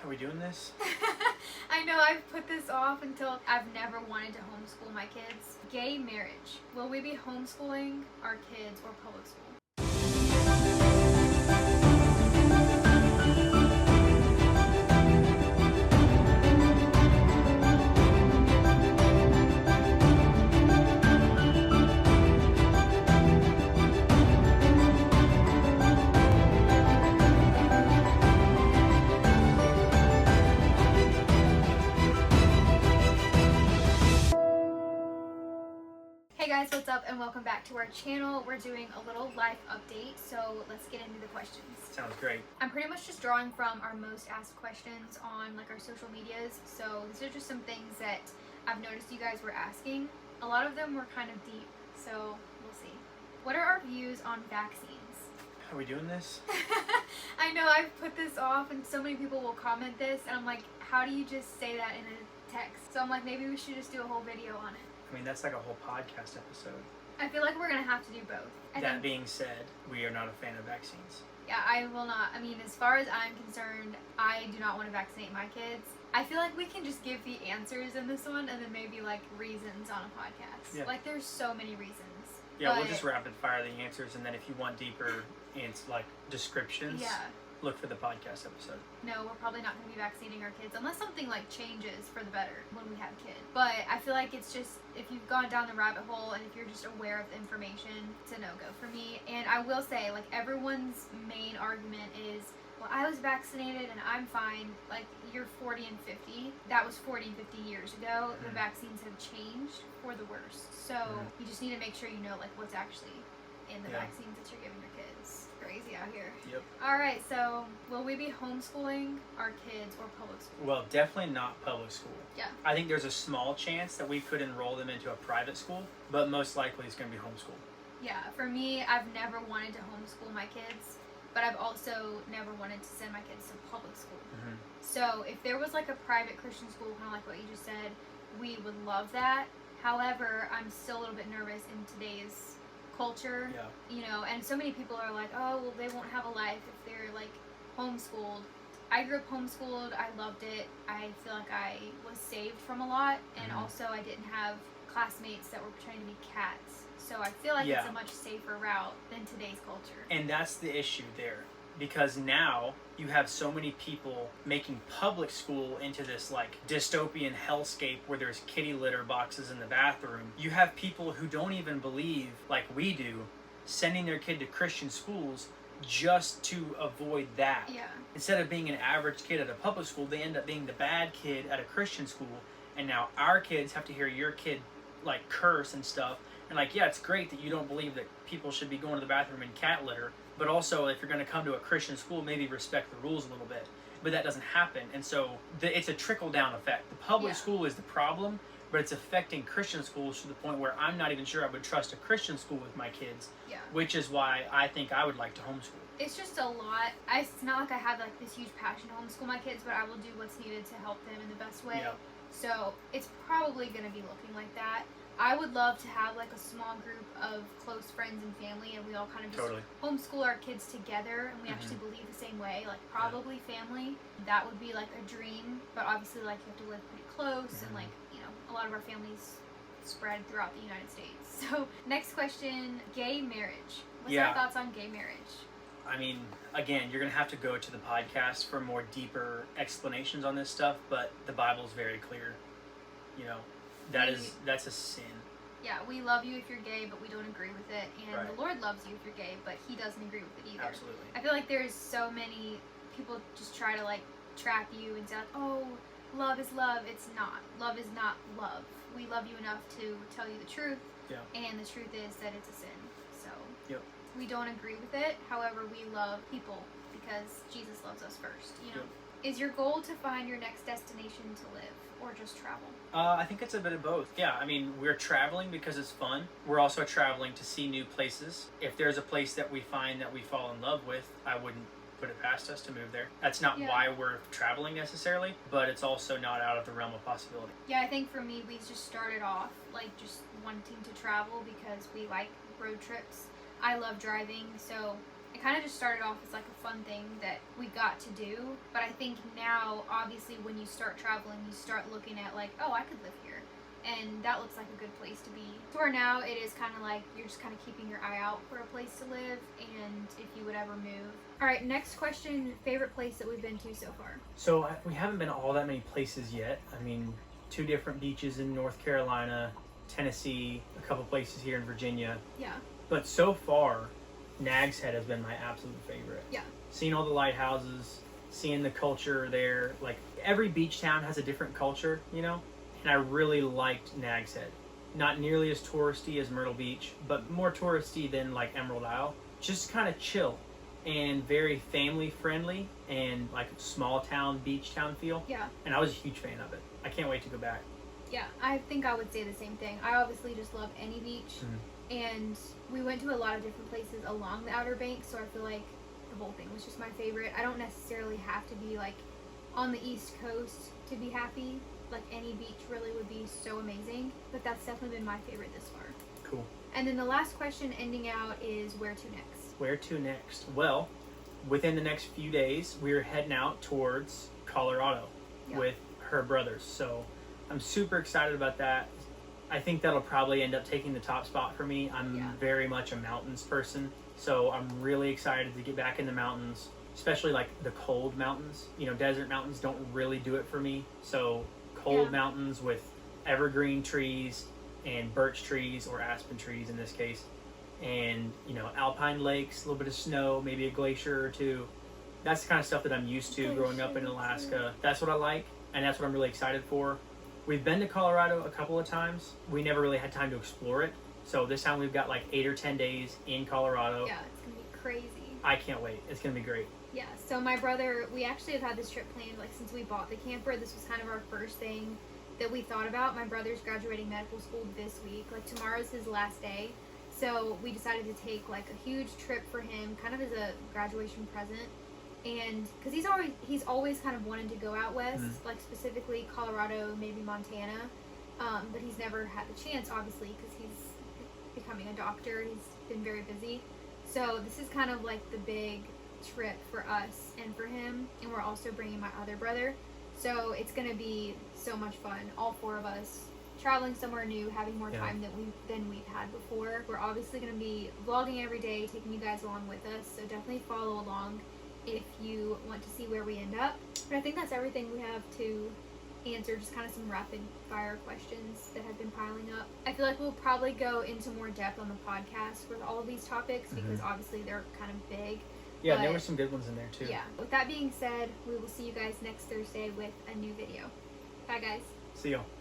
Are we doing this? I know I've put this off until I've never wanted to homeschool my kids. Gay marriage. Will we be homeschooling our kids or public school? Hey guys, what's up and welcome back to our channel. We're doing a little life update, so let's get into the questions. Sounds great. I'm pretty much just drawing from our most asked questions on our social medias, so these are just some things that I've noticed you guys were asking. A lot of them were kind of deep, so we'll see. What are our views on vaccines? Are we doing this? I know I've put this off and so many people will comment this and I'm like, how do you just say that in a text? So I'm like, maybe we should just do a whole video on it. I mean, that's like a whole podcast episode. I feel like we're gonna have to do both. That being said, we are not a fan of vaccines. Yeah, I will not. I mean, as far as I'm concerned, I do not want to vaccinate my kids. I feel like we can just give the answers in this one and then maybe like reasons on a podcast. Yeah. Like there's so many reasons. Yeah, we'll just rapid fire the answers, and then if you want deeper descriptions, look for the podcast episode. No, we're probably not going to be vaccinating our kids unless something like changes for the better when we have kids. But I feel like it's just, if you've gone down the rabbit hole and if you're just aware of the information, it's a no-go for me. And I will say, like, everyone's main argument is, well, I was vaccinated and I'm fine. Like, you're 40 and 50. That was 40 and 50 years ago. The vaccines have changed for the worse. So you just need to make sure you know, like, what's actually in the vaccines that you're giving your kids. Crazy out here. Yep. Alright, so will we be homeschooling our kids or public school? Well, definitely not public school. Yeah. I think there's a small chance that we could enroll them into a private school, but most likely it's going to be homeschool. Yeah, for me, I've never wanted to homeschool my kids, but I've also never wanted to send my kids to public school. Mm-hmm. So if there was like a private Christian school, kind of like what you just said, we would love that. However, I'm still a little bit nervous in today's culture, you know, and so many people are like, oh, well, they won't have a life if they're like homeschooled. I grew up homeschooled. I loved it. I feel like I was saved from a lot, and also I didn't have classmates that were pretending to be cats. So I feel like it's a much safer route than today's culture. And that's the issue there. Because now you have so many people making public school into this like dystopian hellscape where there's kitty litter boxes in the bathroom. You have people who don't even believe like we do sending their kid to Christian schools just to avoid that. Yeah. Instead of being an average kid at a public school, they end up being the bad kid at a Christian school. And now our kids have to hear your kid like curse and stuff. And like, yeah, it's great that you don't believe that people should be going to the bathroom in cat litter. But also, if you're going to come to a Christian school, maybe respect the rules a little bit. But that doesn't happen. And so it's a trickle-down effect. The public school is the problem, but it's affecting Christian schools to the point where I'm not even sure I would trust a Christian school with my kids. Yeah. Which is why I think I would like to homeschool. It's just a lot. It's not like I have like this huge passion to homeschool my kids, but I will do what's needed to help them in the best way. Yeah. So it's probably going to be looking like that. I would love to have like a small group of close friends and family, and we all kind of just homeschool our kids together, and we actually believe the same way, like probably family. That would be like a dream, but obviously like you have to live pretty close, and like, you know, a lot of our families spread throughout the United States. So next question, gay marriage. What's your thoughts on gay marriage? I mean, again, you're going to have to go to the podcast for more deeper explanations on this stuff, but the Bible's very clear, you know. That's a sin. Yeah, we love you if you're gay, but we don't agree with it. And the Lord loves you if you're gay, but He doesn't agree with it either. Absolutely. I feel like there's so many people just try to like trap you and say like, oh, love is love. It's not. Love is not love. We love you enough to tell you the truth. Yeah. And the truth is that it's a sin. So we don't agree with it. However, we love people because Jesus loves us first. You know. Is your goal to find your next destination to live, or just travel? I think it's a bit of both. Yeah, I mean, we're traveling because it's fun. We're also traveling to see new places. If there's a place that we find that we fall in love with, I wouldn't put it past us to move there. That's not why we're traveling necessarily, but it's also not out of the realm of possibility. Yeah, I think for me, we just started off like just wanting to travel because we like road trips. I love driving, so it kind of just started off as like a fun thing that we got to do. But I think now, obviously, when you start traveling, you start looking at like, oh, I could live here. And that looks like a good place to be. So where now it is kind of like you're just kind of keeping your eye out for a place to live, and if you would ever move. All right, next question, favorite place that we've been to so far? So we haven't been to all that many places yet. I mean, 2 different beaches in North Carolina, Tennessee, a couple places here in Virginia. Yeah. But so far, Nags Head has been my absolute favorite. Yeah. Seeing all the lighthouses, seeing the culture there. Like, every beach town has a different culture, you know? And I really liked Nags Head. Not nearly as touristy as Myrtle Beach, but more touristy than like Emerald Isle. Just kind of chill and very family friendly and like small town, beach town feel. Yeah. And I was a huge fan of it. I can't wait to go back. Yeah, I think I would say the same thing. I obviously just love any beach. And we went to a lot of different places along the Outer Banks, so I feel like the whole thing was just my favorite. I don't necessarily have to be like on the East Coast to be happy. Like any beach really would be so amazing, but that's definitely been my favorite this far. Cool. And then the last question ending out is where to next? Where to next? Well, within the next few days, we're heading out towards Colorado with her brothers. So I'm super excited about that. I think that'll probably end up taking the top spot for me. I'm very much a mountains person, so I'm really excited to get back in the mountains, especially like the cold mountains. You know, desert mountains don't really do it for me. So cold mountains with evergreen trees and birch trees, or aspen trees in this case, and you know, alpine lakes, a little bit of snow, maybe a glacier or two. That's the kind of stuff that I'm used to growing up in Alaska. That's what I like, and that's what I'm really excited for. We've been to Colorado a couple of times. We never really had time to explore it, so this time we've got like 8 or 10 days in Colorado. Yeah, it's gonna be crazy. I can't wait. It's gonna be great. Yeah, so my brother, we actually have had this trip planned like since we bought the camper. This was kind of our first thing that we thought about. My brother's graduating medical school this week. Like tomorrow's his last day. So we decided to take like a huge trip for him, kind of as a graduation present. And because he's always kind of wanted to go out west, like specifically Colorado, maybe Montana. But he's never had the chance, obviously, because he's becoming a doctor. He's been very busy. So this is kind of like the big trip for us and for him, and we're also bringing my other brother, so it's gonna be so much fun, all 4 of us traveling somewhere new, having more time than we've had before. We're obviously gonna be vlogging every day, taking you guys along with us, so definitely follow along if you want to see where we end up. But I think that's everything we have to answer, just kind of some rapid fire questions that have been piling up. I feel like we'll probably go into more depth on the podcast with all of these topics because obviously they're kind of big. Yeah, there were some good ones in there too. Yeah. With that being said, we will see you guys next Thursday with a new video. Bye, guys. See y'all.